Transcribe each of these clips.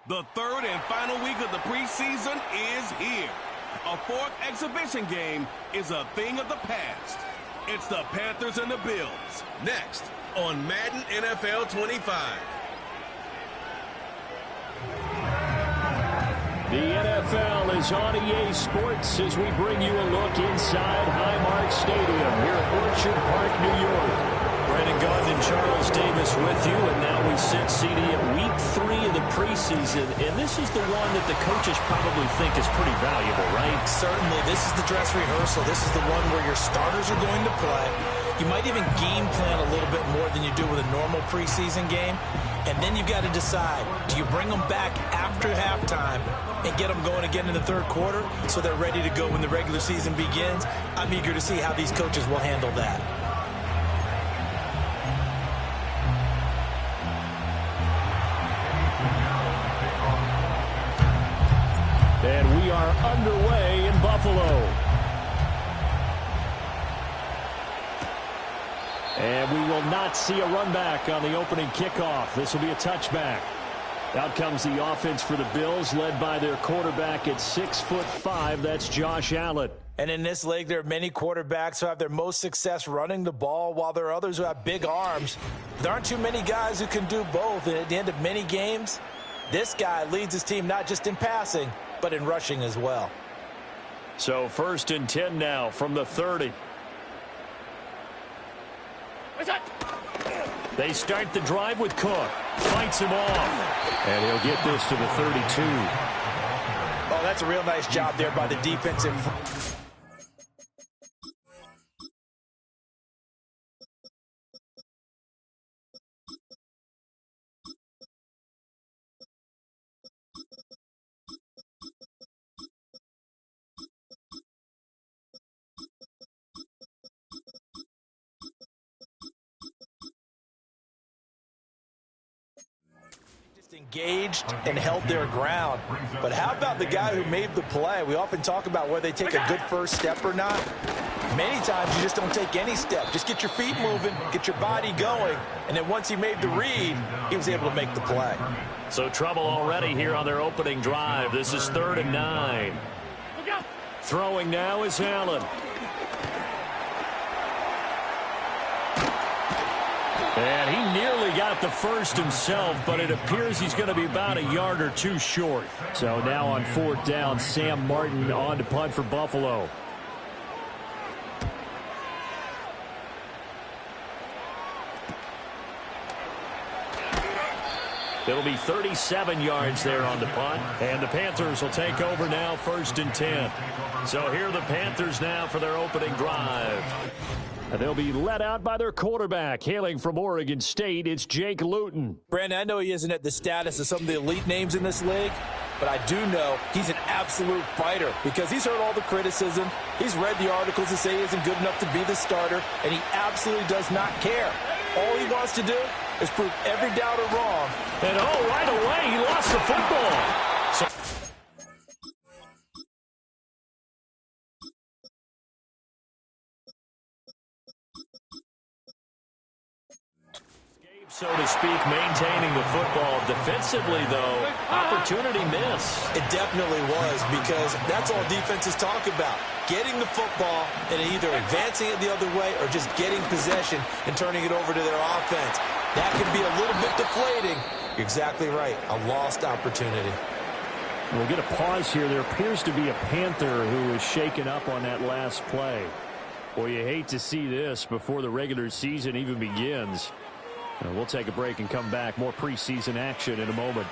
The third and final week of the preseason is here. A fourth exhibition game is a thing of the past. It's the Panthers and the Bills. Next on Madden NFL 25. The NFL is on EA Sports as we bring you a look inside Highmark Stadium here at Orchard Park, New York. Brandon Gaudin and Charles Davis with you, and now we sit CD at week 3 of the preseason, and this is the one that the coaches probably think is pretty valuable, right? Certainly. This is the dress rehearsal. This is the one where your starters are going to play. You might even game plan a little bit more than you do with a normal preseason game, and then you've got to decide, do you bring them back after halftime and get them going again in the third quarter so they're ready to go when the regular season begins? I'm eager to see how these coaches will handle that. And we are underway in Buffalo. And we will not see a run back on the opening kickoff. This will be a touchback. Out comes the offense for the Bills, led by their quarterback at 6'5". That's Josh Allen. And in this league, there are many quarterbacks who have their most success running the ball, while there are others who have big arms. There aren't too many guys who can do both. And at the end of many games, this guy leads his team not just in passing, but in rushing as well. So 1st and 10 now from the 30. They start the drive with Cook. Fights him off. And he'll get this to the 32. Oh, that's a real nice job there by the defensive. Engaged and held their ground. But how about the guy who made the play? We often talk about whether they take a good first step or not. Many times you just don't take any step. Just get your feet moving, get your body going, and then once he made the read, he was able to make the play. So trouble already here on their opening drive. This is 3rd and 9. Throwing now is Allen. And he nearly got the first himself, but it appears he's going to be about a yard or two short. So now on 4th down, Sam Martin on to punt for Buffalo. It'll be 37 yards there on the punt. And the Panthers will take over now, 1st and 10. So here are the Panthers now for their opening drive. And they'll be led out by their quarterback, hailing from Oregon State. It's Jake Luton. Brandon, I know he isn't at the status of some of the elite names in this league, but I do know he's an absolute fighter because he's heard all the criticism. He's read the articles that say he isn't good enough to be the starter, and he absolutely does not care. All he wants to do is prove every doubter wrong. And right away, he lost the football. So to speak, maintaining the football. Defensively, though, opportunity miss. It definitely was, because that's all defenses talk about. Getting the football and either advancing it the other way or just getting possession and turning it over to their offense. That can be a little bit deflating. You're exactly right. A lost opportunity. We'll get a pause here. There appears to be a Panther who is shaken up on that last play. Boy, you hate to see this before the regular season even begins. We'll take a break and come back. More preseason action in a moment.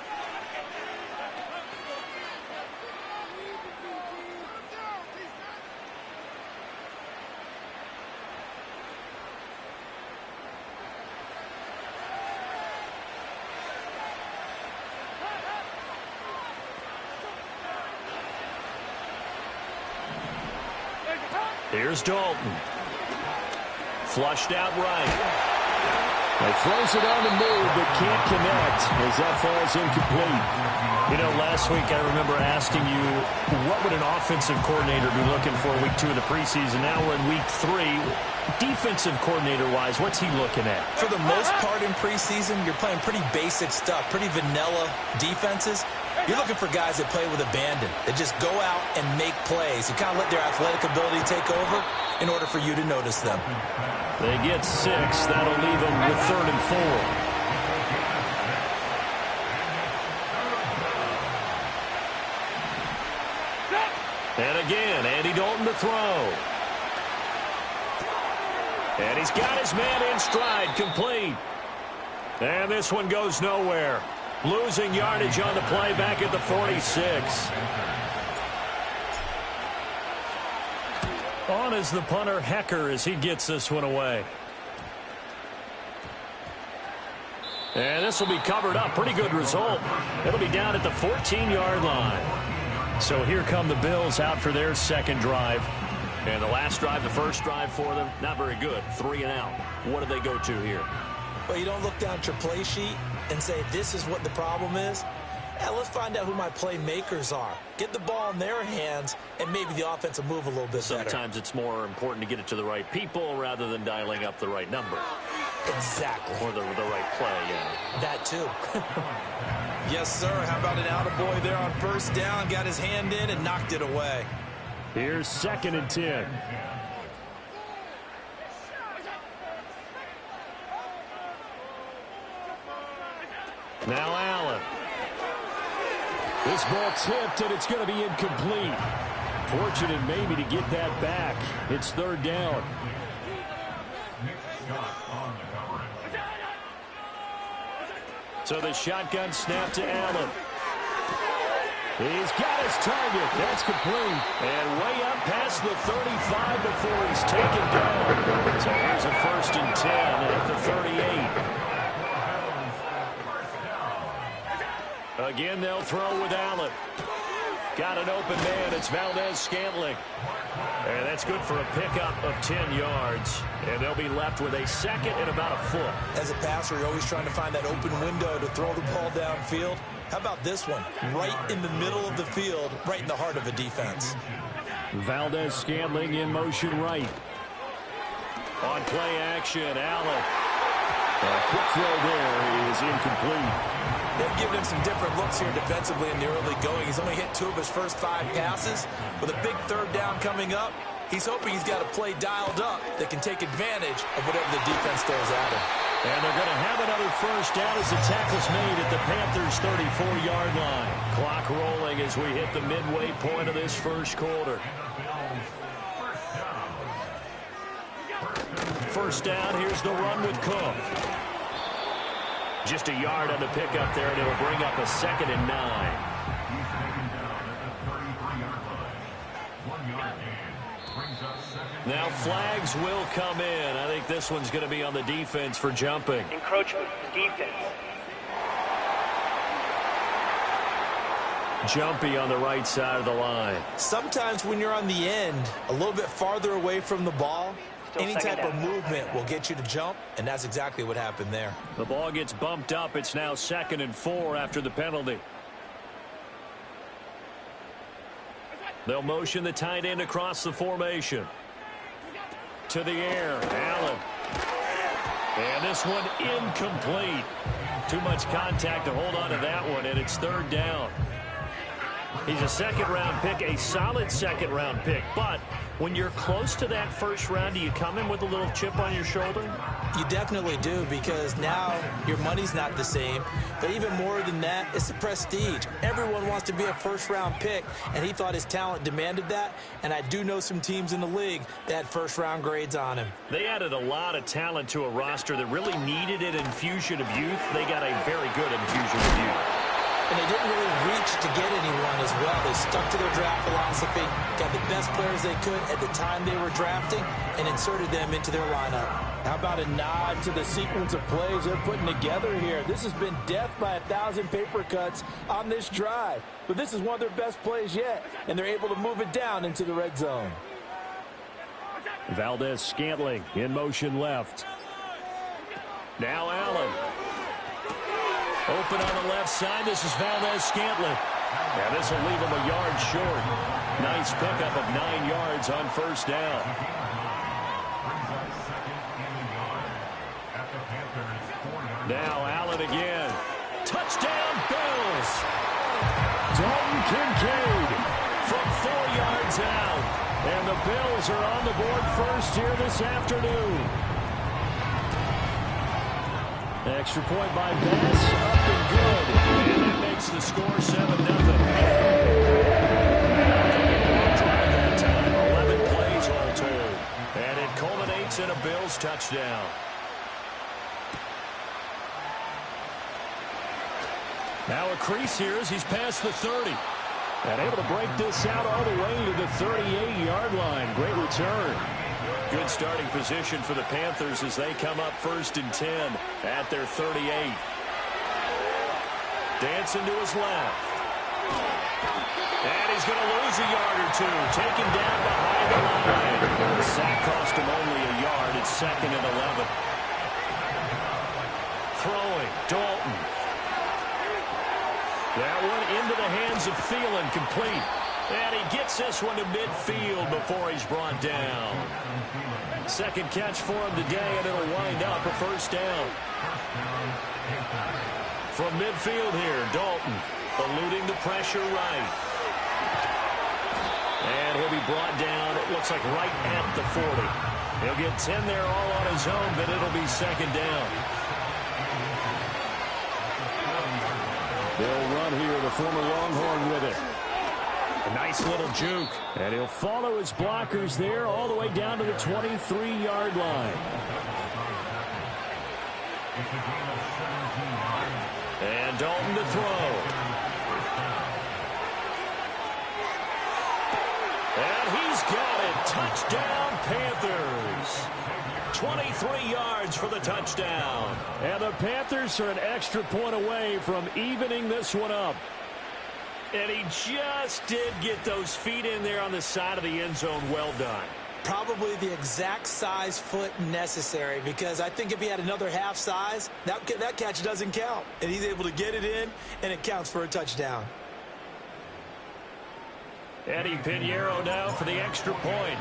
Here's Dalton. Flushed out right. He throws it on the move, but can't connect as that falls incomplete. You know, last week I remember asking you, what would an offensive coordinator be looking for week 2 of the preseason? Now we're in week 3. Defensive coordinator-wise, what's he looking at? For the most part in preseason, you're playing pretty basic stuff, pretty vanilla defenses. You're looking for guys that play with abandon, that just go out and make plays and kind of let their athletic ability take over in order for you to notice them. They get 6. That'll leave them with 3rd and 4. And again, Andy Dalton to throw. And he's got his man in stride, complete. And this one goes nowhere. Losing yardage on the play back at the 46. On is the punter, Hecker, as he gets this one away. And this will be covered up. Pretty good result. It'll be down at the 14-yard line. So here come the Bills out for their second drive. And the last drive, the first drive for them, not very good. 3 and out. What do they go to here? Well, you don't look down at your play sheet and say, this is what the problem is. Yeah, let's find out who my playmakers are. Get the ball in their hands, and maybe the offense will move a little bit better. Sometimes it's more important to get it to the right people rather than dialing up the right number. Exactly. Or the right play, yeah. That too. Yes, sir. How about an attaboy there on first down? Got his hand in and knocked it away. Here's 2nd and 10. Now Allen. This ball tipped, and it's going to be incomplete. Fortunate maybe to get that back. It's 3rd down. So the shotgun snap to Allen. He's got his target. That's complete. And way up past the 35 before he's taken down. So here's a 1st and 10 at the 38. Again, they'll throw with Allen. Got an open man. It's Valdez-Scantling. And that's good for a pickup of 10 yards. And they'll be left with a 2nd and about a foot. As a passer, you're always trying to find that open window to throw the ball downfield. How about this one? Right in the middle of the field, right in the heart of a defense. Valdez-Scantling in motion right. On play action, Allen. A quick throw there is incomplete. They've given him some different looks here defensively in the early going. He's only hit 2 of his first 5 passes. With a big 3rd down coming up, he's hoping he's got a play dialed up that can take advantage of whatever the defense throws at him. And they're going to have another first down as the tackle's made at the Panthers' 34-yard line. Clock rolling as we hit the midway point of this first quarter. First down, here's the run with Cook. Just a yard on the pickup there, and it'll bring up a 2nd and 9. Now flags will come in. I think this one's going to be on the defense for jumping. Encroachment, defense. Jumpy on the right side of the line. Sometimes when you're on the end, a little bit farther away from the ball, any type of movement will get you to jump, and that's exactly what happened there. The ball gets bumped up. It's now 2nd and 4 after the penalty. They'll motion the tight end across the formation. To the air, Allen. And this one incomplete. Too much contact to hold on to that one, and it's 3rd down. He's a 2nd-round pick, a solid 2nd-round pick. But when you're close to that first round, do you come in with a little chip on your shoulder? You definitely do, because now your money's not the same. But even more than that, it's the prestige. Everyone wants to be a first-round pick, and he thought his talent demanded that. And I do know some teams in the league that had first-round grades on him. They added a lot of talent to a roster that really needed an infusion of youth. They got a very good infusion of youth. And they didn't really reach to get anyone as well. They stuck to their draft philosophy, got the best players they could at the time they were drafting, and inserted them into their lineup. How about a nod to the sequence of plays they're putting together here? This has been death by 1,000 paper cuts on this drive. But this is one of their best plays yet, and they're able to move it down into the red zone. Valdez-Scantling in motion left. Now Allen. Open on the left side. This is Valdez-Scantling. And this will leave him a yard short. Nice pickup of 9 yards on first down. Now Allen again. Touchdown, Bills. Dalton Kincaid from 4 yards out. And the Bills are on the board first here this afternoon. Extra point by Bass, up and good. And that makes the score 7-0. Drive that time, 11 plays all told. And it culminates in a Bills touchdown. Now a crease here as he's past the 30. And able to break this out all the way to the 38-yard line. Great return. Good starting position for the Panthers as they come up 1st and 10 at their 38. Dancing to his left. And he's going to lose a yard or two. Taken down behind the line. The sack cost him only a yard. It's 2nd and 11. Throwing. Dalton. That one into the hands of Thielen, complete. And he gets this one to midfield before he's brought down. Second catch for him today, and it'll wind up a 1st down. From midfield here, Dalton eluding the pressure right. And he'll be brought down, it looks like right at the 40. He'll get 10 there all on his own, but it'll be 2nd down. They'll run here, the former Longhorn with it. A nice little juke. And he'll follow his blockers there all the way down to the 23-yard line. And Dalton to throw. And he's got it. Touchdown, Panthers. 23 yards for the touchdown. And the Panthers are an extra point away from evening this one up. And he just did get those feet in there on the side of the end zone. Well done. Probably the exact size foot necessary, because I think if he had another half size, that catch doesn't count. And he's able to get it in, and it counts for a touchdown. Eddie Pinheiro now for the extra point.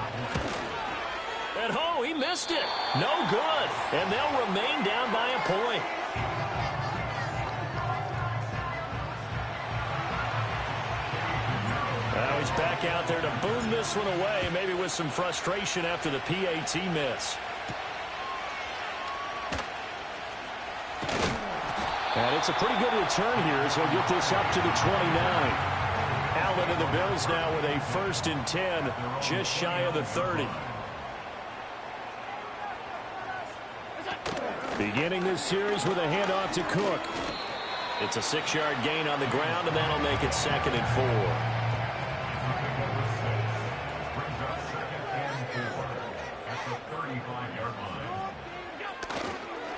And he missed it. No good. And they'll remain down by a point. Now he's back out there to boom this one away, maybe with some frustration after the PAT miss. And it's a pretty good return here as he'll get this up to the 29. Allen and the Bills now with a 1st and 10, just shy of the 30. Beginning this series with a handoff to Cook. It's a 6-yard gain on the ground, and that'll make it 2nd and 4.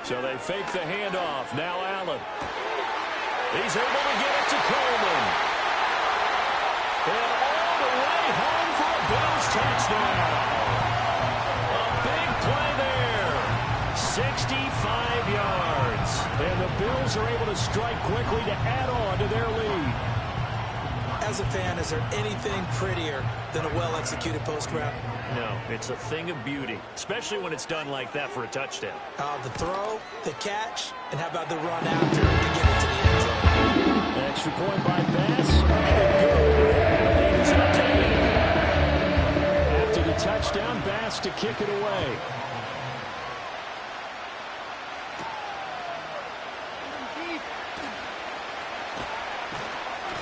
So they fake the handoff. Now Allen. He's able to get it to Coleman. And all the way home for a Bills touchdown. A big play there. 65 yards. And the Bills are able to strike quickly to add on to their lead. As a fan, is there anything prettier than a well-executed post route? No, it's a thing of beauty, especially when it's done like that for a touchdown. The throw, the catch, and how about the run after to get it to the end zone? Extra point by Bass. And the lead is up to 8. After the touchdown, Bass to kick it away.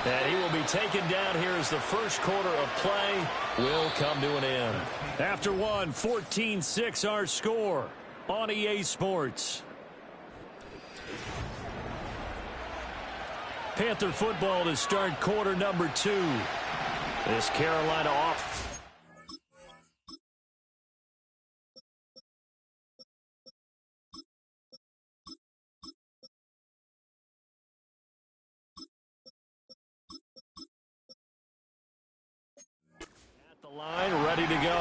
And he will be taken down here as the first quarter of play will come to an end. After one, 14-6 our score on EA Sports. Panther football to start quarter number 2. This Carolina off. Line ready to go.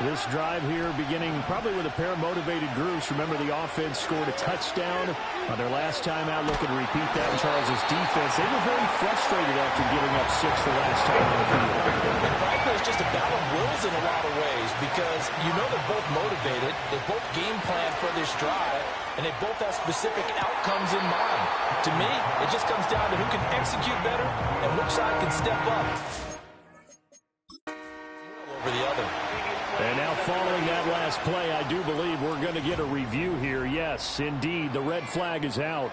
This drive here beginning probably with a pair of motivated groups. Remember, the offense scored a touchdown on their last time out. Looking to repeat that in Charles' defense. They were very frustrated after giving up 6 the last time on the field. And frankly, it's just a battle of wills in a lot of ways, because you know they're both motivated. They both game plan for this drive. and they both have specific outcomes in mind. To me, it just comes down to who can execute better and which side can step up over the other. And now following that last play, I do believe we're going to get a review here. Yes, indeed, the red flag is out.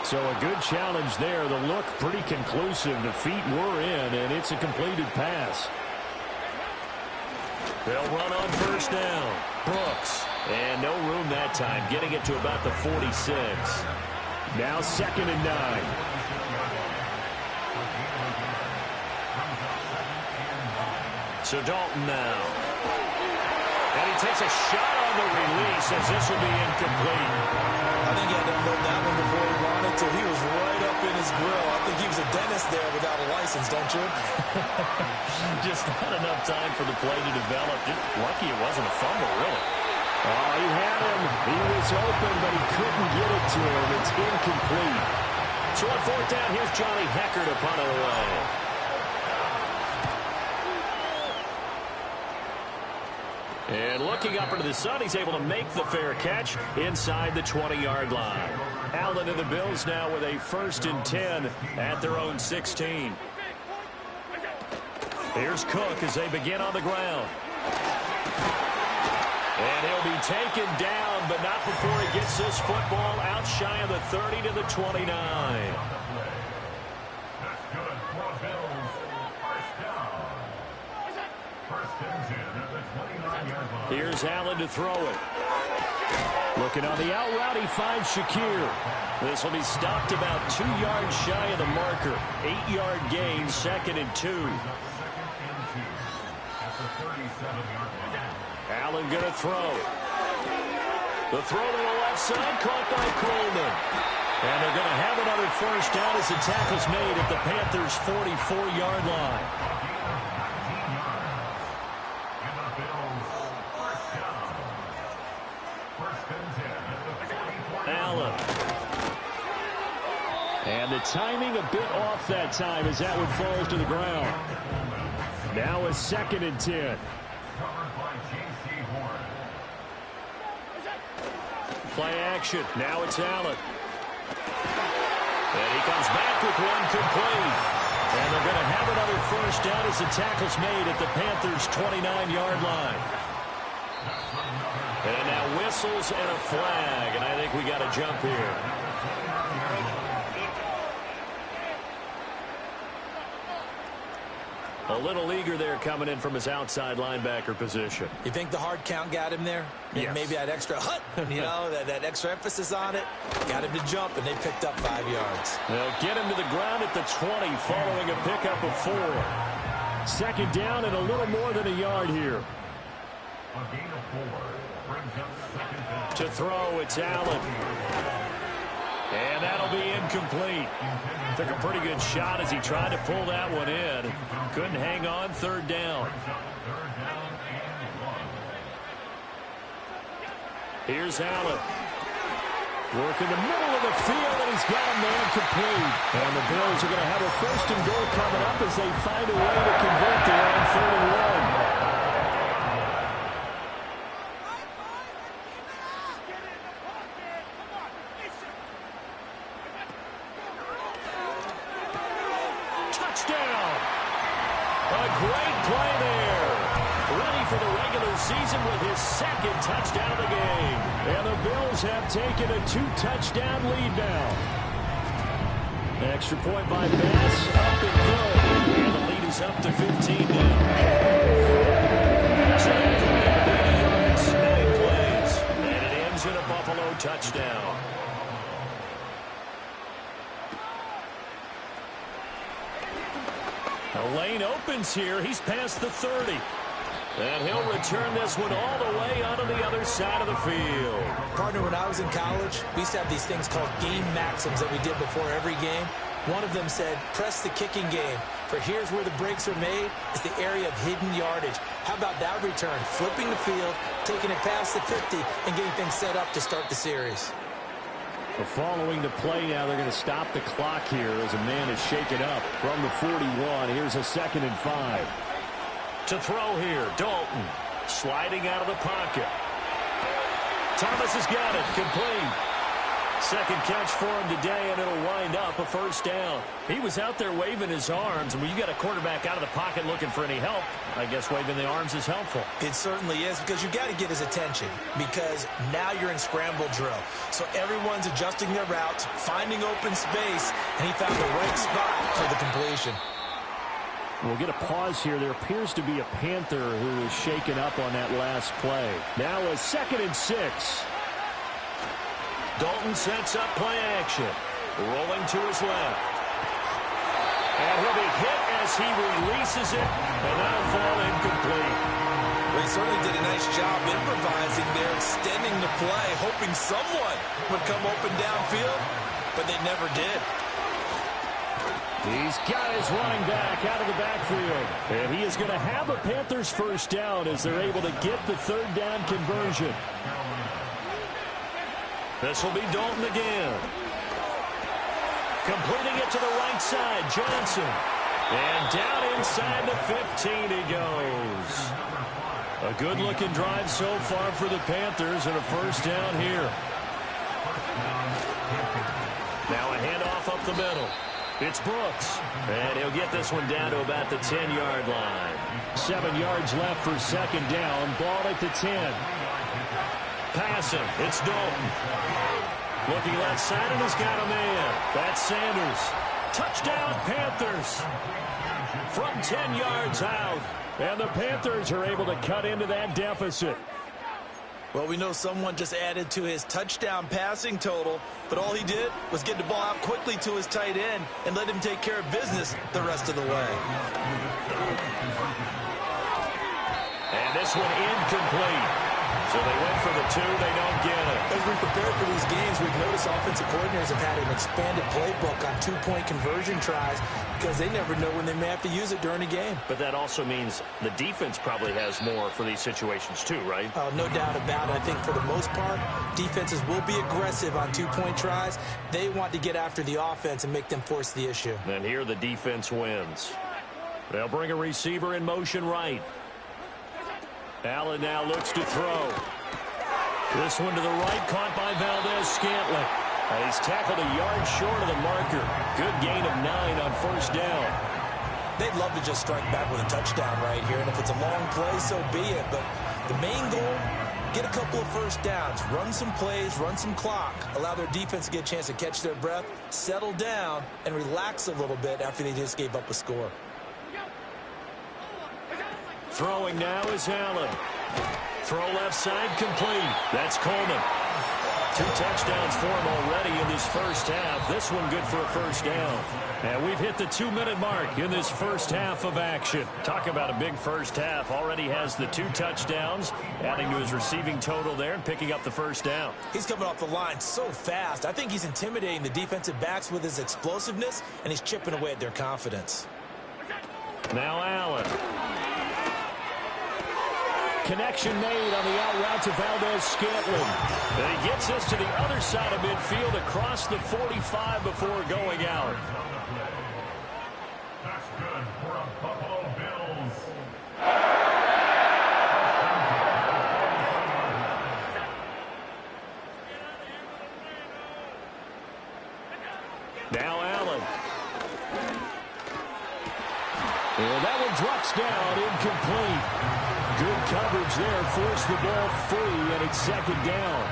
So a good challenge there. The look pretty conclusive. The feet were in, and it's a completed pass. They'll run on first down. Brooks. And no room that time, getting it to about the 46. Now 2nd and 9. So Dalton now. And he takes a shot on the release as this will be incomplete. I think he had to unload that one before he wanted to. He was right up in his grill. I think he was a dentist there without a license, don't you? Just not enough time for the play to develop. Just lucky it wasn't a fumble, really. Oh, he had him. He was open, but he couldn't get it to him. It's incomplete. So on 4th down, here's Johnny Hecker to punt it away. And looking up into the sun, he's able to make the fair catch inside the 20-yard line. Allen and the Bills now with a 1st and 10 at their own 16. Here's Cook as they begin on the ground. And he'll be taken down, but not before he gets this football out shy of the 30 to the 29. Here's Allen to throw it. Looking on the out route, he finds Shakir. This will be stopped about 2 yards shy of the marker. 8-yard gain, 2nd and 2. Allen going to throw. The throw to the left side, caught by Coleman. And they're going to have another first down as the tackle's made at the Panthers' 44-yard line. Allen. And the timing a bit off that time as that one falls to the ground. Now a 2nd and 10. Play action. Now it's Allen. And he comes back with one complete. And they're going to have another first down as the tackle's made at the Panthers' 29-yard line. And now whistles and a flag, and I think we got a jump here. A little eager there coming in from his outside linebacker position. You think the hard count got him there? Yes. Maybe that extra that extra emphasis on it got him to jump, and they picked up 5 yards. They'll get him to the ground at the 20 following a pickup of 4. 2nd down and a little more than a yard here. To throw, it's Allen. And that'll be incomplete. Took a pretty good shot as he tried to pull that one in. Couldn't hang on, 3rd down. Here's Allen. Working the middle of the field, and he's got a man complete. And the Bills are going to have a 1st and goal coming up as they find a way to convert there on 3rd and 1. Great play there. Ready for the regular season with his 2nd touchdown of the game. And the Bills have taken a 2-touchdown lead now. Extra point by Bass. Up and good. And the lead is up to 15 now. So after 9 plays. And it ends in a Buffalo touchdown. The lane opens here. He's past the 30. And he'll return this one all the way onto the other side of the field. Partner, when I was in college, we used to have these things called game maxims that we did before every game. One of them said, press the kicking game. For here's where the breaks are made, is the area of hidden yardage. How about that return? Flipping the field, taking it past the 50, and getting things set up to start the series. Following the play now, they're going to stop the clock here as a man is shaken up from the 41. Here's a 2nd and 5. To throw here, Dalton sliding out of the pocket. Thomas has got it, complete. Second catch for him today, and it'll wind up a first down. He was out there waving his arms, and when you got a quarterback out of the pocket looking for any help, I guess waving the arms is helpful. It certainly is, because you got to get his attention, because now you're in scramble drill. So everyone's adjusting their routes, finding open space, and he found the right spot for the completion. We'll get a pause here. There appears to be a Panther who is shaken up on that last play. Now a 2nd and 6. Dalton sets up play action. Rolling to his left. And he'll be hit as he releases it. And that'll fall incomplete. Well, he certainly did a nice job improvising there, extending the play, hoping someone would come open downfield, but they never did. He's got his running back out of the backfield. And he is going to have a Panthers first down as they're able to get the 3rd down conversion. This will be Dalton again. Completing it to the right side, Johnson. And down inside the 15 he goes. A good-looking drive so far for the Panthers and a first down here. Now a handoff up the middle. It's Brooks. And he'll get this one down to about the 10-yard line. 7 yards left for 2nd down. Ball at the 10. Passing. It's Dalton. Looking left side and has got a man. That's Sanders. Touchdown, Panthers. From 10 yards out. And the Panthers are able to cut into that deficit. Well, we know someone just added to his touchdown passing total, but all he did was get the ball out quickly to his tight end and let him take care of business the rest of the way. And this one incomplete. So they went for the 2, they don't get it. As we prepare for these games, we've noticed offensive coordinators have had an expanded playbook on 2-point conversion tries because they never know when they may have to use it during a game. But that also means the defense probably has more for these situations too, right? No doubt about it. I think for the most part, defenses will be aggressive on 2-point tries. They want to get after the offense and make them force the issue. And here the defense wins. They'll bring a receiver in motion right. Allen now looks to throw. This one to the right, caught by Valdez-Scantling. He's tackled a yard short of the marker. Good gain of 9 on first down. They'd love to just strike back with a touchdown right here, and if it's a long play, so be it. But the main goal, get a couple of first downs, run some plays, run some clock, allow their defense to get a chance to catch their breath, settle down, and relax a little bit after they just gave up a score. Throwing now is Allen. Throw left side complete. That's Coleman. 2 touchdowns for him already in this first half. This one good for a first down. And we've hit the 2-minute mark in this first half of action. Talk about a big first half. Already has the 2 touchdowns, adding to his receiving total there and picking up the first down. He's coming off the line so fast. I think he's intimidating the defensive backs with his explosiveness, and he's chipping away at their confidence. Now Allen. Connection made on the out route to Valdez-Scantling. And he gets us to the other side of midfield across the 45 before going out. That's good for a Buffalo Bills. Now Allen. And that one drops down, incomplete. Good coverage there, forced the ball free, and it's 2nd down.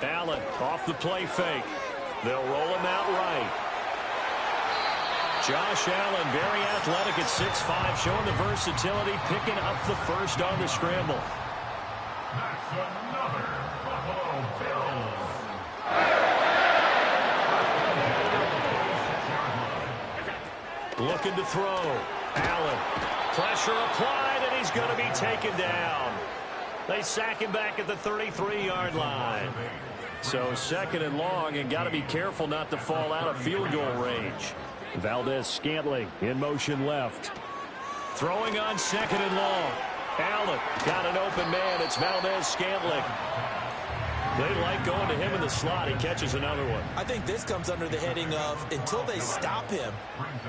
Allen off the play fake. They'll roll him out right. Josh Allen, very athletic at 6'5", showing the versatility, picking up the first on the scramble. That's another Buffalo Bills. Looking to throw. Allen. Pressure applied, and he's going to be taken down. They sack him back at the 33-yard line. So second and long, and got to be careful not to fall out of field goal range. Valdez-Scantling in motion left. Throwing on second and long. Allen got an open man. It's Valdez-Scantling. They like going to him in the slot. He catches another one. I think this comes under the heading of until they stop him,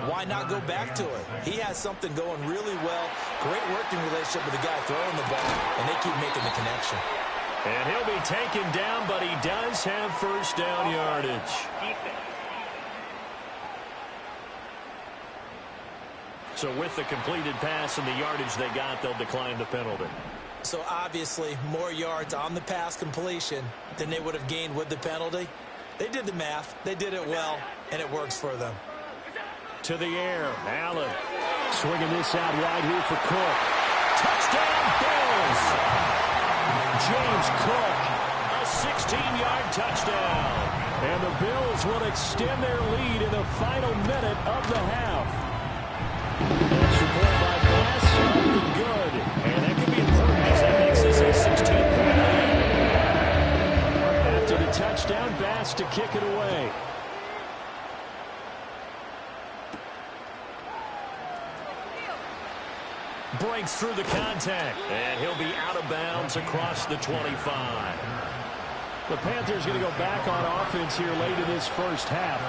why not go back to it? He has something going really well. Great working relationship with the guy throwing the ball, and they keep making the connection. And he'll be taken down, but he does have first down yardage. So with the completed pass and the yardage they got, they'll decline the penalty. So obviously more yards on the pass completion than they would have gained with the penalty. They did the math. They did it well, and it works for them. To the air, Allen swinging this out wide here for Cook. Touchdown, Bills! James Cook, a 16-yard touchdown. And the Bills will extend their lead in the final minute of the half. Extra point by Bass, good. And that could be important as that makes this a 16-point lead. After the touchdown, Bass to kick it away. Breaks through the contact, and he'll be out of bounds across the 25. The Panthers going to go back on offense here late in this first half.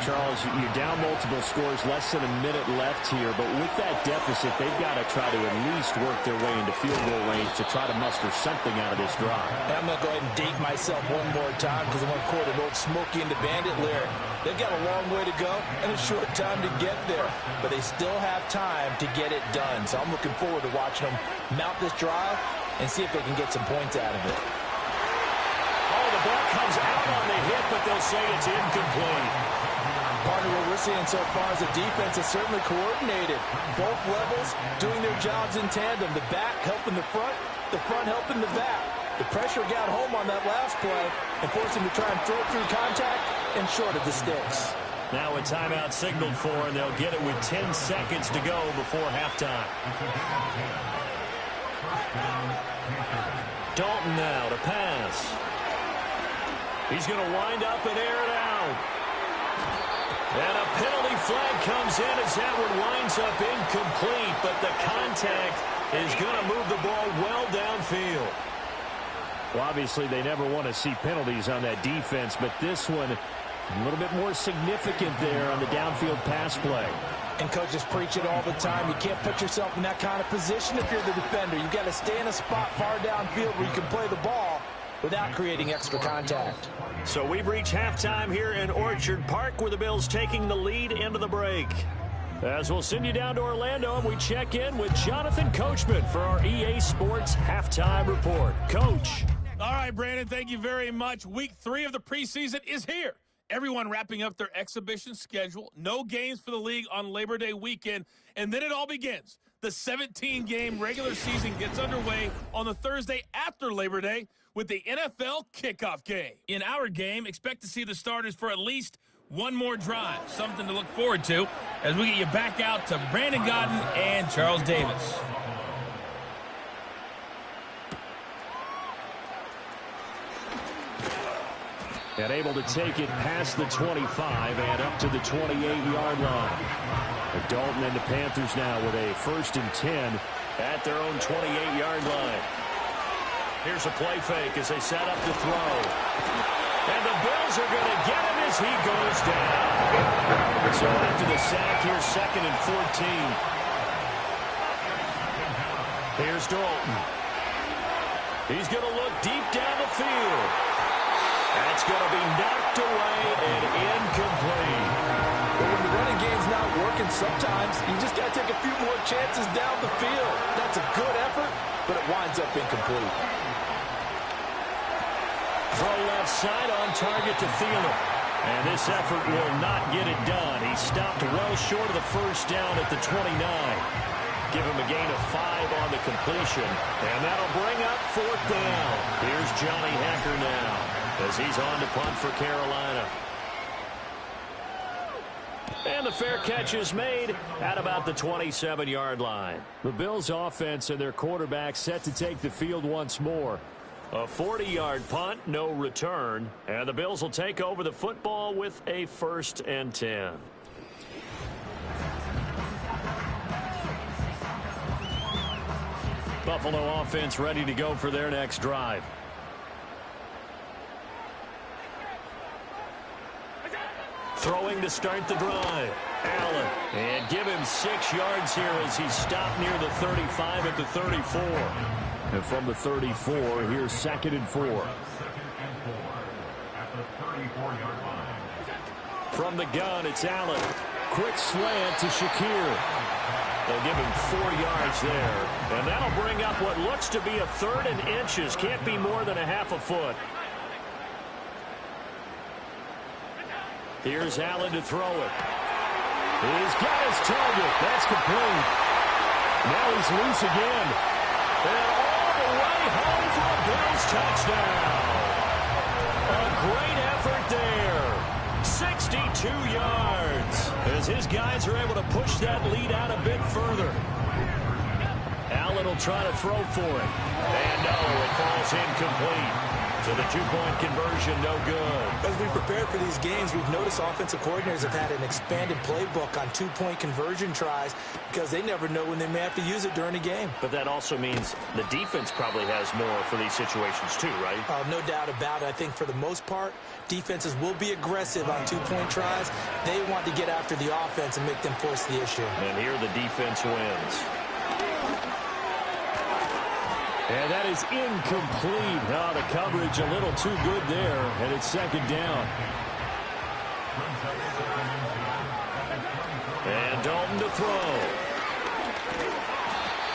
Charles, you're down multiple scores, less than a minute left here, but with that deficit, they've got to try to at least work their way into field goal range to try to muster something out of this drive. I'm going to go ahead and date myself one more time because I want to quote an old Smokey and the Bandit lyric. They've got a long way to go and a short time to get there, but they still have time to get it done. So I'm looking forward to watching them mount this drive and see if they can get some points out of it. Oh, the ball comes out on the hit, but they'll say it's incomplete. Partner, what we're seeing so far is the defense is certainly coordinated. Both levels doing their jobs in tandem. The back helping the front helping the back. The pressure got home on that last play and forced him to try and throw through contact and short of the sticks. Now a timeout signaled for, and they'll get it with 10 seconds to go before halftime. Dalton now to pass. He's going to wind up and air it out. And a penalty flag comes in as that one winds up incomplete, but the contact is going to move the ball well downfield. Well, obviously they never want to see penalties on that defense, but this one a little bit more significant there on the downfield pass play. And coaches preach it all the time. You can't put yourself in that kind of position if you're the defender. You've got to stay in a spot far downfield where you can play the ball without creating extra contact. So we've reached halftime here in Orchard Park, where the Bills taking the lead into the break. As we'll send you down to Orlando, and we check in with Jonathan Coachman for our EA Sports Halftime Report. Coach. All right, Brandon, thank you very much. Week 3 of the preseason is here. Everyone wrapping up their exhibition schedule. No games for the league on Labor Day weekend, and then it all begins. The 17-game regular season gets underway on the Thursday after Labor Day with the NFL kickoff game. In our game, expect to see the starters for at least one more drive, something to look forward to as we get you back out to Brandon Godden and Charles Davis. And able to take it past the 25 and up to the 28-yard line. Dalton and the Panthers now with a 1st and 10 at their own 28-yard line. Here's a play fake as they set up to throw. And the Bills are going to get him as he goes down. So after the sack, here's 2nd and 14. Here's Dalton. He's going to look deep down the field. That's going to be knocked away and incomplete. But when the running game's not working, sometimes you just got to take a few more chances down the field. That's a good effort, but it winds up incomplete. Throw left side on target to Thielen. And this effort will not get it done. He stopped well short of the first down at the 29. Give him a gain of 5 on the completion. And that'll bring up 4th down. Here's Johnny Hacker now as he's on to punt for Carolina. And the fair catch is made at about the 27-yard line. The Bills offense and their quarterback set to take the field once more. A 40-yard punt, no return. And the Bills will take over the football with a 1st and 10. Buffalo offense ready to go for their next drive. Throwing to start the drive. Allen. And give him 6 yards here as he stopped near the 35 at the 34. And from the 34, here's 2nd and 4. From the gun, it's Allen. Quick slant to Shakir. They'll give him 4 yards there. And that'll bring up what looks to be a 3rd and inches. Can't be more than a half a foot. Here's Allen to throw it. He's got his target. That's complete. Now he's loose again. And all the way home for a Bills touchdown. A great effort there. 62 yards. As his guys are able to push that lead out a bit further. Allen will try to throw for it. And no, it falls incomplete. So the 2-point conversion, no good. As we prepare for these games, we've noticed offensive coordinators have had an expanded playbook on 2-point conversion tries because they never know when they may have to use it during a game. But that also means the defense probably has more for these situations too, right? No doubt about it. I think for the most part, defenses will be aggressive on 2-point tries. They want to get after the offense and make them force the issue. And here the defense wins. And that is incomplete. Oh, the coverage a little too good there, and it's 2nd down. And Dalton to throw.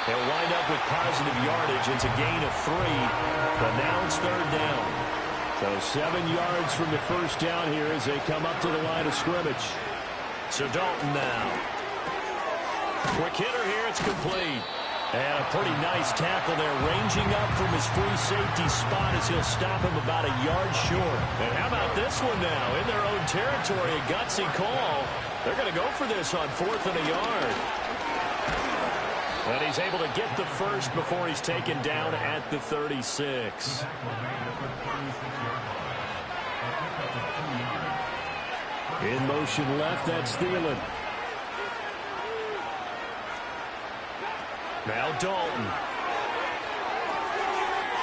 They'll wind up with positive yardage. It's a gain of 3, but now it's 3rd down. So 7 yards from the 1st down here as they come up to the line of scrimmage. So Dalton now. Quick hitter here, it's complete. And a pretty nice tackle there, ranging up from his free safety spot as he'll stop him about a yard short. And how about this one now? In their own territory, a gutsy call. They're going to go for this on 4th and a yard. And he's able to get the first before he's taken down at the 36. In motion left, that's Thielen. Now Dalton.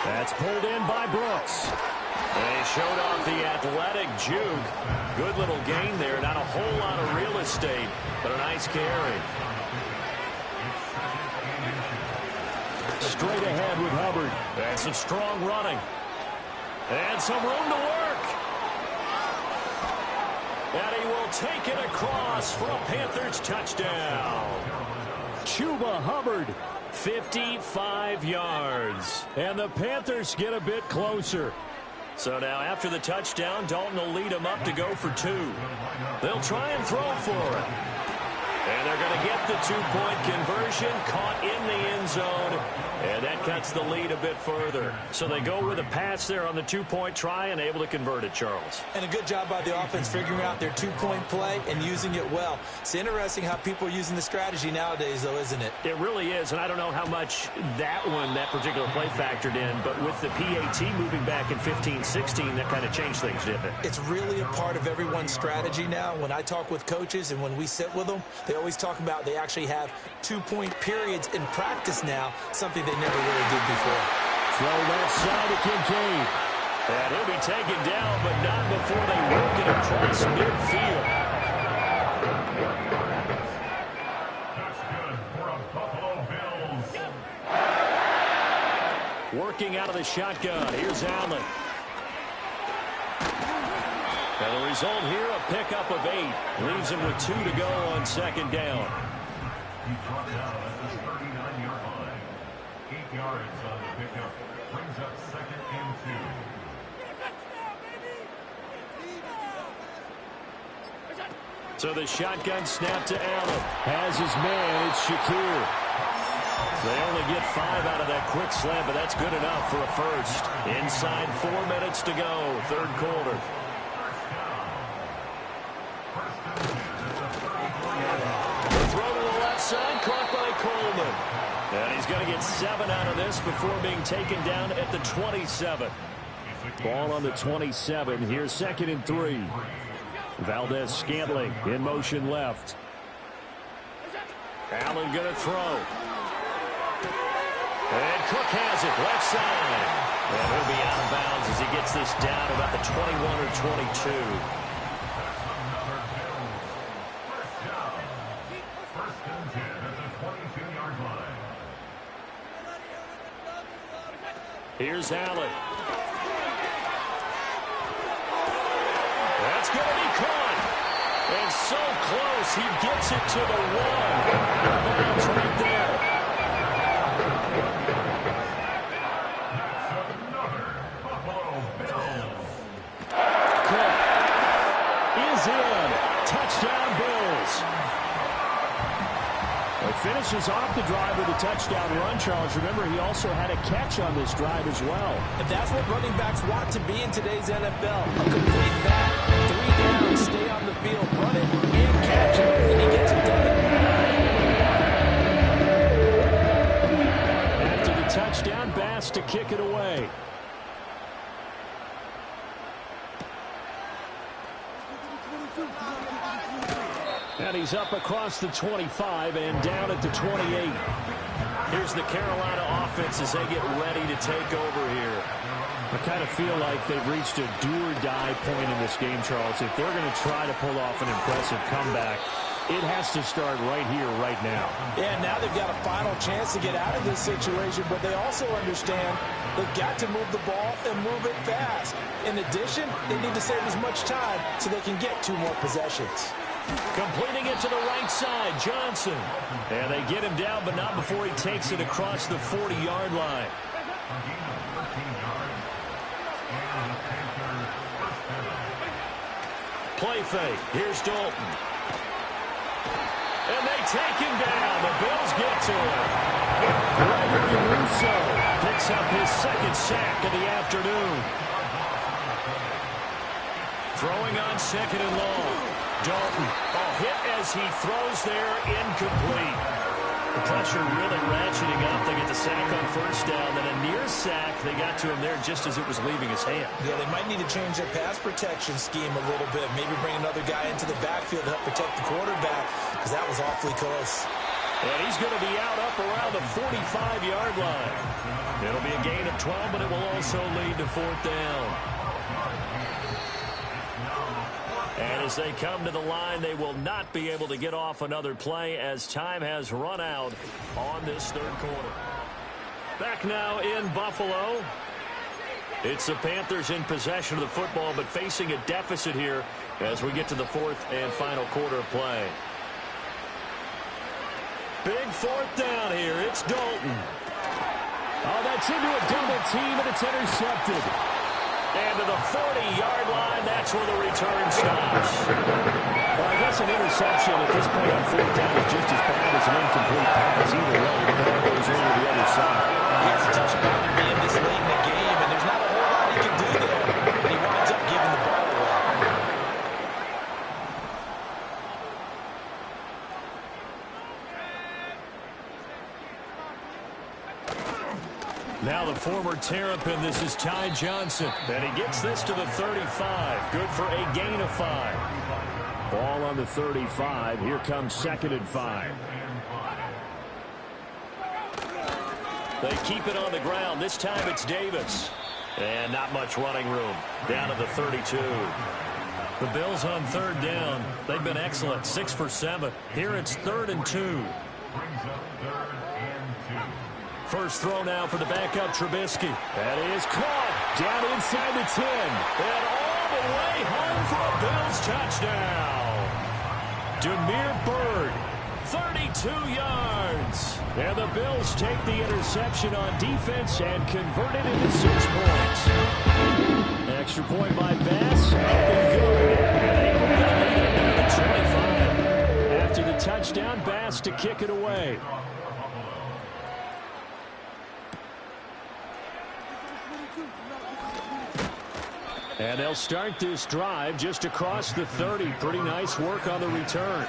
That's pulled in by Brooks. They showed off the athletic juke. Good little gain there. Not a whole lot of real estate, but a nice carry. Straight ahead with Hubbard. And some strong running. And some room to work. And he will take it across for a Panthers touchdown. Chuba Hubbard. 55 yards. And the Panthers get a bit closer. So now after the touchdown, Dalton will lead them up to go for 2. They'll try and throw for it. And they're going to get the 2-point conversion, caught in the end zone, and that cuts the lead a bit further. So they go with a pass there on the 2-point try and able to convert it, Charles. And a good job by the offense figuring out their 2-point play and using it well. It's interesting how people are using the strategy nowadays, though, isn't it? It really is, and I don't know how much that particular play factored in, but with the PAT moving back in 15-16, that kind of changed things, didn't it? It's really a part of everyone's strategy now. When I talk with coaches and when we sit with them, they always talk about they actually have 2-point periods in practice now, something they never really did before. Throw left side to Kincaid. And he'll be taken down, but not before they work it across midfield. That's good for a Buffalo Bills. Working out of the shotgun. Here's Allen. And the result here, a pickup of 8. Leaves him with 2 to go on 2nd down. He brought down at the 39-yard line. 8 yards on the pickup. Brings up 2nd and 2. So the shotgun snap to Allen. Has his man, it's Shakir. They only get 5 out of that quick slam, but that's good enough for a first. Inside 4 minutes to go, 3rd quarter. side, caught by Coleman. And he's going to get 7 out of this before being taken down at the 27. Ball on the 27. Here's 2nd and 3. Valdez-Scantling in motion left. Allen going to throw. And Cook has it left side. And he'll be out of bounds as he gets this down about the 21 or 22. Here's Allen. That's going to be caught. And so close, he gets it to the 1. Bounds right there. Cook is in. Touchdown, Bills. Finishes off the drive with a touchdown run, Charles. Remember, he also had a catch on this drive as well. And that's what running backs want to be in today's NFL. A complete back, 3 down, stay on the field, run it, and catch it, and he gets it done. After the touchdown, Bass to kick it away. And he's up across the 25 and down at the 28. Here's the Carolina offense as they get ready to take over here. I kind of feel like they've reached a do-or-die point in this game, Charles. If they're going to try to pull off an impressive comeback, it has to start right here, right now. Yeah, now they've got a final chance to get out of this situation, but they also understand they've got to move the ball and move it fast. In addition, they need to save as much time so they can get 2 more possessions. Completing it to the right side, Johnson. And they get him down, but not before he takes it across the 40-yard line. Play fake. Here's Dalton. And they take him down. The Bills get to him. Gregory Rousseau picks up his 2nd sack of the afternoon. Throwing on 2nd and long. Dalton, a hit as he throws there, incomplete. The pressure really ratcheting up. They get the sack on 1st down, then a near sack. They got to him there just as it was leaving his hand. Yeah, they might need to change their pass protection scheme a little bit. Maybe bring another guy into the backfield to help protect the quarterback, because that was awfully close. And he's going to be out up around the 45-yard line. It'll be a gain of 12, but it will also lead to 4th down. And as they come to the line, they will not be able to get off another play as time has run out on this 3rd quarter. Back now in Buffalo. It's the Panthers in possession of the football, but facing a deficit here as we get to the 4th and final quarter of play. Big 4th down here. It's Dalton. Oh, that's into a double team, and it's intercepted. And to the 40-yard line, that's where the return stops. Well, I guess an interception at this point on 4th down is just as bad as an incomplete pass. Either way, the ball goes over the other side. He has a tough spot to be in this late in the game, and there's not a whole lot he can do there. And he winds up giving the ball away. Now the former Terrapin, this is Ty Johnson. And he gets this to the 35. Good for a gain of 5. Ball on the 35. Here comes 2nd and 5. They keep it on the ground. This time it's Davis. And not much running room. Down to the 32. The Bills on 3rd down. They've been excellent. 6 for 7. Here it's 3rd and 2. First throw now for the backup Trubisky. That is caught down inside the 10. And all the way home for a Bills touchdown. Demir Bird, 32 yards. And the Bills take the interception on defense and convert it into 6 points. Extra point by Bass. Up and good. And they move the lead down to 25. After the touchdown, Bass to kick it away. And they'll start this drive just across the 30. Pretty nice work on the return.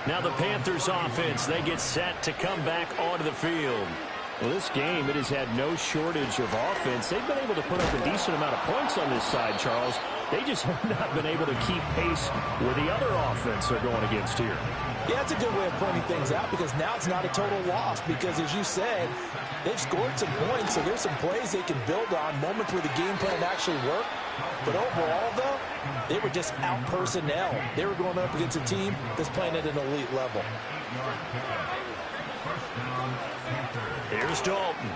Now the Panthers offense, they get set to come back onto the field. Well, this game, it has had no shortage of offense. They've been able to put up a decent amount of points on this side, Charles. They just have not been able to keep pace with the other offense they're going against here. Yeah, that's a good way of pointing things out because now it's not a total loss because, as you said, they've scored some points, so there's some plays they can build on, moments where the game plan actually worked. But overall, though, they were just out-personnel. They were going up against a team that's playing at an elite level. Here's Dalton.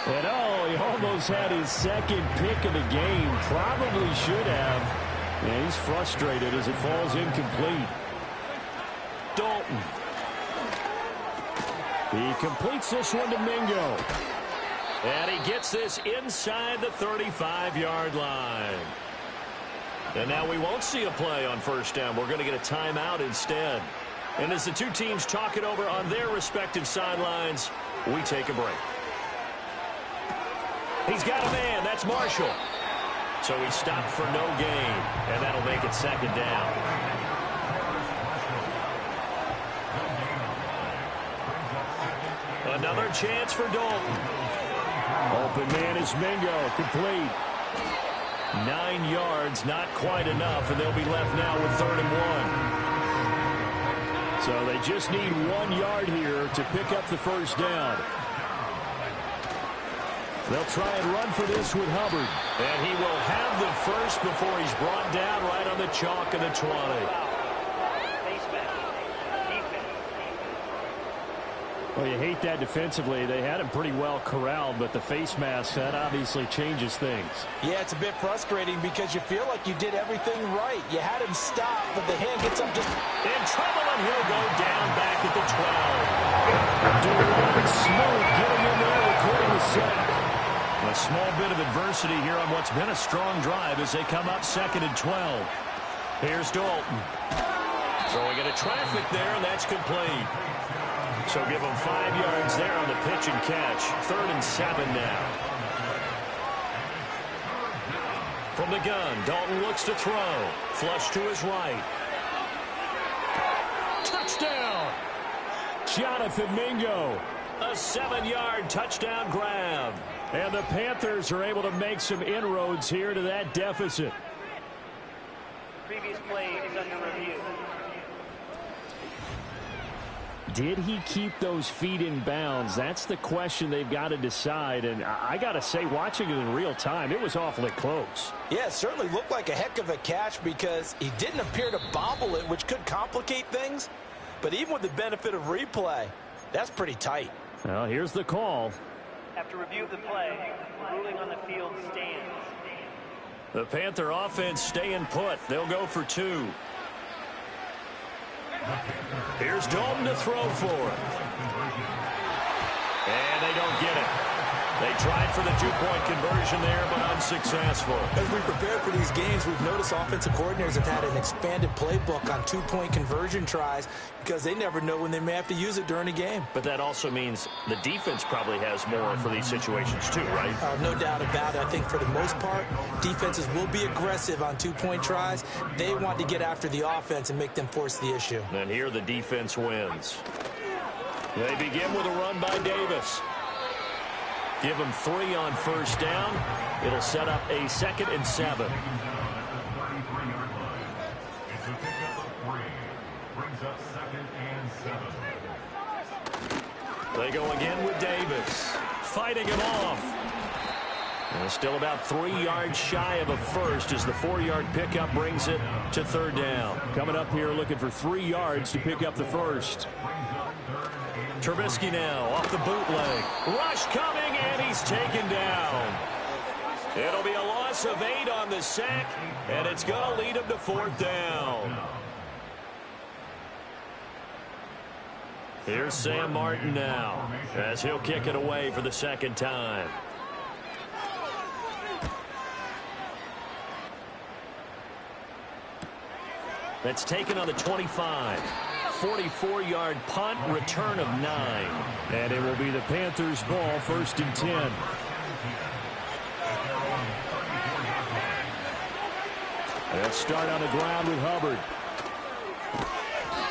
And oh, he almost had his second pick of the game. Probably should have. And he's frustrated as it falls incomplete. Dalton. He completes this one to Mingo. And he gets this inside the 35-yard line. And now we won't see a play on first down. We're going to get a timeout instead. And as the two teams talk it over on their respective sidelines, we take a break. He's got a man. That's Marshall. So he stopped for no gain, and that'll make it second down. Another chance for Dalton. Open man is Mingo. Complete. 9 yards, not quite enough, and they'll be left now with 3rd and 1. So they just need 1 yard here to pick up the first down. They'll try and run for this with Hubbard. And he will have the first before he's brought down right on the chalk of the 20. Well, you hate that defensively. They had him pretty well corralled, but the face mask, that obviously changes things. Yeah, it's a bit frustrating because you feel like you did everything right. You had him stop, but the hand gets up just in trouble, and he'll go down back at the 12. Duran Smoke getting in there, recording the sack. A small bit of adversity here on what's been a strong drive as they come up 2nd and 12. Here's Dalton. Throwing into traffic there, and that's complete. So give them 5 yards there on the pitch and catch. 3rd and 7 now. From the gun, Dalton looks to throw. Flush to his right. Touchdown! Jonathan Mingo. A 7-yard touchdown grab. And the Panthers are able to make some inroads here to that deficit. Previous play is under review. Did he keep those feet in bounds? That's the question they've got to decide. And I got to say, watching it in real time, it was awfully close. Yeah, it certainly looked like a heck of a catch because he didn't appear to bobble it, which could complicate things. But even with the benefit of replay, that's pretty tight. Well, here's the call. After review of the play, the ruling on the field stands. The Panther offense staying put. They'll go for 2. Here's Dalton to throw for. And they don't get it. They tried for the 2-point conversion there, but unsuccessful. As we prepare for these games, we've noticed offensive coordinators have had an expanded playbook on 2-point conversion tries because they never know when they may have to use it during a game. But that also means the defense probably has more for these situations too, right? No doubt about it. I think for the most part, defenses will be aggressive on 2-point tries. They want to get after the offense and make them force the issue. And here the defense wins. They begin with a run by Davis. Give them 3 on first down. It'll set up a 2nd and 7. It's a pickup of 3. Brings up 2nd and 7. They go again with Davis. Fighting him off. And still about 3 yards shy of a first as the 4-yard pickup brings it to 3rd down. Coming up here looking for 3 yards to pick up the first. Trubisky now off the bootleg. Rush coming, and he's taken down. It'll be a loss of 8 on the sack, and it's going to lead him to 4th down. Here's Sam Martin now as he'll kick it away for the 2nd time. That's taken on the 25. 44-yard punt, return of 9. And it will be the Panthers' ball, 1st and 10. They'll start on the ground with Hubbard.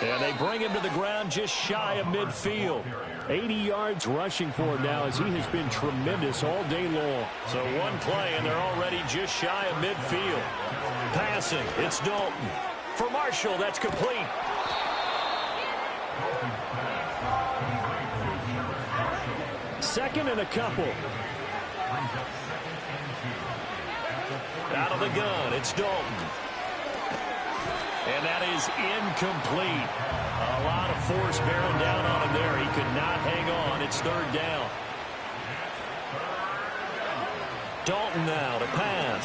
And they bring him to the ground just shy of midfield. 80 yards rushing for him now as he has been tremendous all day long. So one play and they're already just shy of midfield. Passing, it's Dalton. For Marshall, that's complete. Second and a couple. Out of the gun, it's Dalton. And that is incomplete. A lot of force bearing down on him there. He could not hang on. It's third down. Dalton now to pass.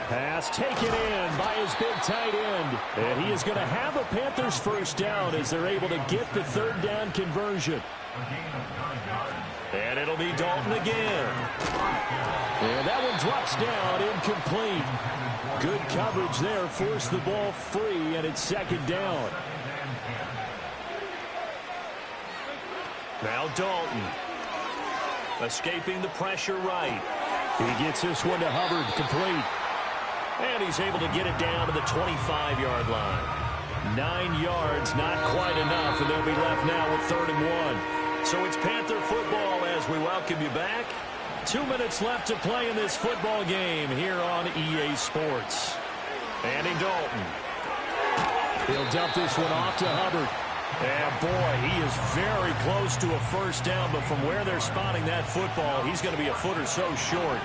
Pass taken in by his big tight end. And he is going to have a Panthers first down as they're able to get the third down conversion. And it'll be Dalton again. And that one drops down, incomplete. Good coverage there, forced the ball free, and it's second down. Now Dalton. Escaping the pressure right. He gets this one to Hubbard, complete. And he's able to get it down to the 25-yard line. 9 yards, not quite enough, and they'll be left now with 3rd and 1. So it's Panther football as we welcome you back. 2 minutes left to play in this football game here on EA Sports. Andy Dalton. He'll dump this one off to Hubbard. And boy, he is very close to a first down, but from where they're spotting that football, he's going to be a foot or so short.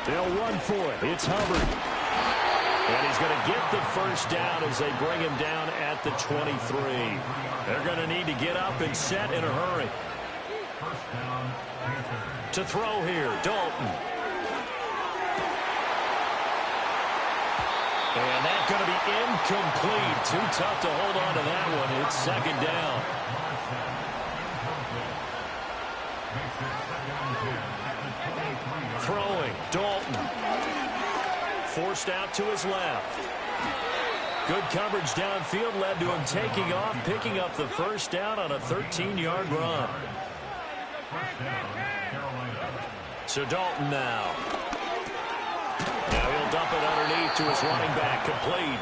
They'll run for it. It's Hubbard. And he's going to get the first down as they bring him down at the 23. They're going to need to get up and set in a hurry. To throw here, Dalton. And that's going to be incomplete. Too tough to hold on to that one. It's second down. Throwing, Dalton. Forced out to his left. Good coverage downfield led to him taking off, picking up the first down on a 13-yard run. So Dalton now. Now he'll dump it underneath to his running back, complete.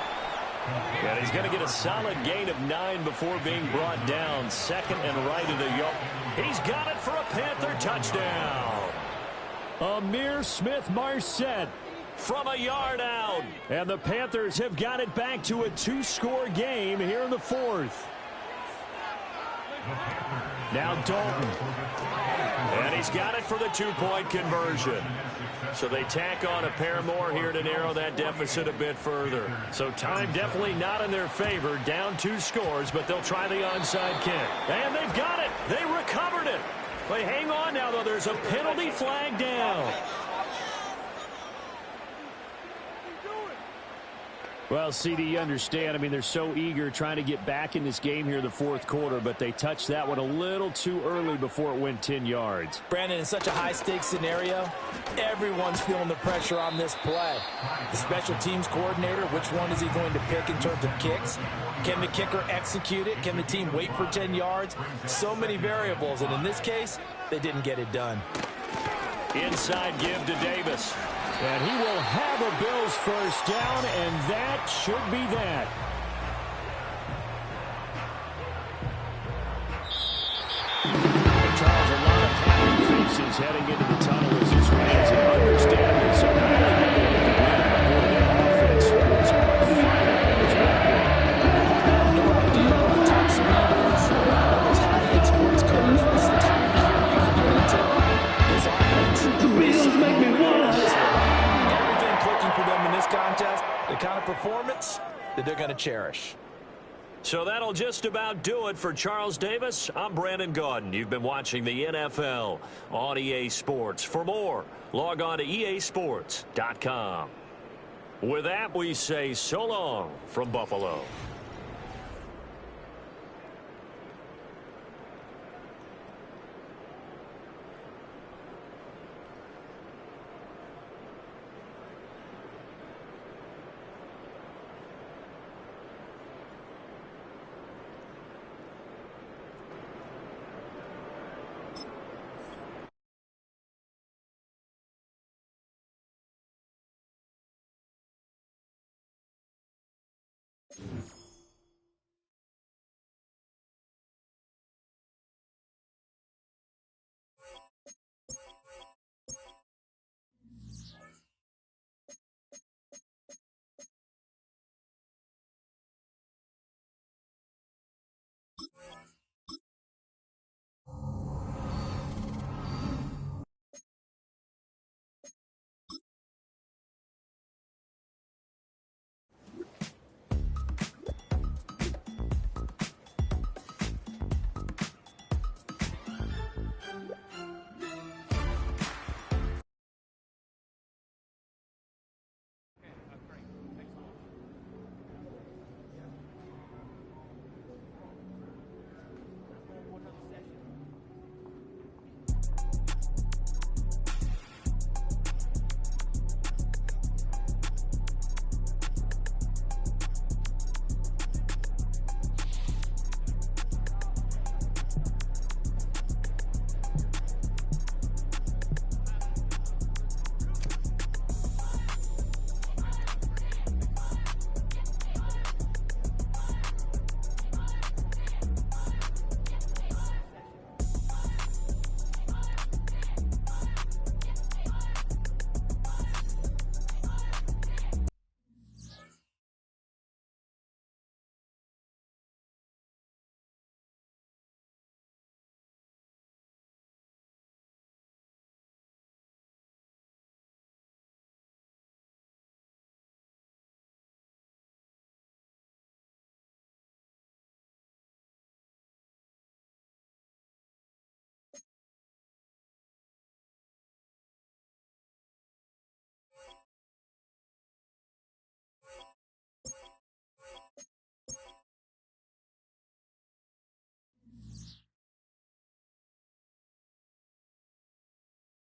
And he's going to get a solid gain of 9 before being brought down. Second and right at the yard. He's got it for a Panther touchdown. Amir Smith-Marset from a yard out. And the Panthers have got it back to a 2-score game here in the 4th. Now Dalton. And he's got it for the 2-point conversion. So they tack on a pair more here to narrow that deficit a bit further. So time definitely not in their favor. Down 2 scores, but they'll try the onside kick. And they've got it. They recovered it. They hang on now, though. There's a penalty flag down. Well, CD, you understand. I mean, they're so eager trying to get back in this game here in the 4th quarter, but they touched that one a little too early before it went 10 yards. Brandon, in such a high-stakes scenario, everyone's feeling the pressure on this play. The special teams coordinator, which one is he going to pick in terms of kicks? Can the kicker execute it? Can the team wait for 10 yards? So many variables, and in this case, they didn't get it done. Inside give to Davis. And he will have a Bills first down, and that should be that. Charles, a lot of happy faces heading into the tunnel as this wins, and understandably so. Not only did they get the win, but boy, that offense was on fire and was ready. No idea what the top speed is. Those high-end sports cars, this is the top gear you can get into. This offense, the Bills make me wanna. Everything clicking for them in this contest, the kind of performance that they're going to cherish. So that'll just about do it for Charles Davis. I'm Brandon Gaudin. You've been watching the NFL on EA Sports. For more, log on to easports.com. With that, we say so long from Buffalo.